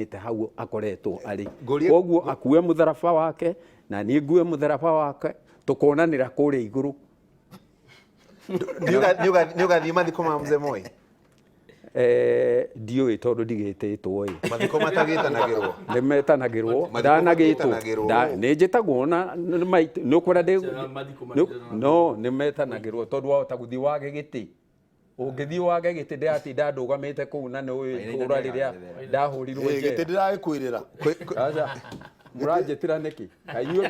ite hau akoretwo ari koguo akue mutharaba wake na ni ngue mutharaba wake tukonanira kuria iguru niugathii mathiko ma mzee Moi ndioi tondu ndigititwo mathiko matagitanagirwo nimetanagirwo ndanagitwo ni njitagwo na nukura no nimetanagirwo tondu wahota guthii wage giti ungithi wage giti ndiratinda ndugamite kuu na ni ura riria ndahurirwo je giti ndiragikwirira muranjitira niki kainywe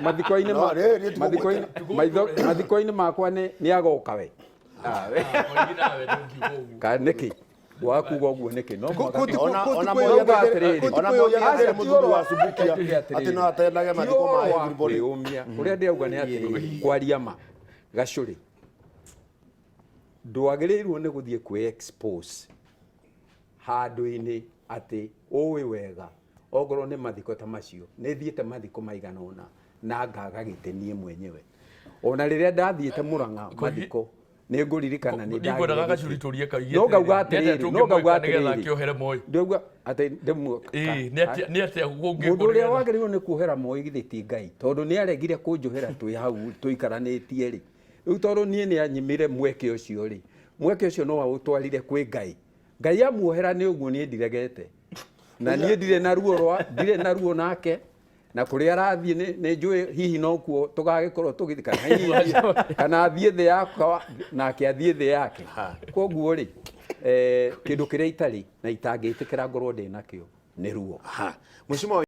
mathiko-ini makwa ni agoka we ka niki wakuga uguo niki no ona muthuri wa Subukia ati no atendage mathiko ma everybody umia uria ndirauga ni ati kwaria ma gacuri ndwagirirwo ni guthie kwi expose handu-ini ati uwi wega ogoro ni mathiko ta macio ni thiete mathiko maigana ona na ngaga gitenie mwenyewe ona riria ndathiete Murang'a mathiko ni nguririkana ni ndagora gacuri turie kaigite no ngauga atiriri nigetha kiohere Moi ndauga ati ndemu ni atia gungi mundu uria wagirirwo ni kuohera Moi githiti Ngai tondu ni aregire kunjohera twi hau tuikaranitie ri riu tondu nie ni anyimire mweke ucio ri mweke ucio no awutwarire kwi Ngai amuohera ni uguo ni ndiregete na nie ndire na ruo nake na kuria arathie ni njui hihi no kuo tugagikorwo tugithikana kana athie thi yakwa nake athie thi yake koguo ri kindu kiria itari na itangitikira ngorwo ndi nakio ni ruo mheshimiwa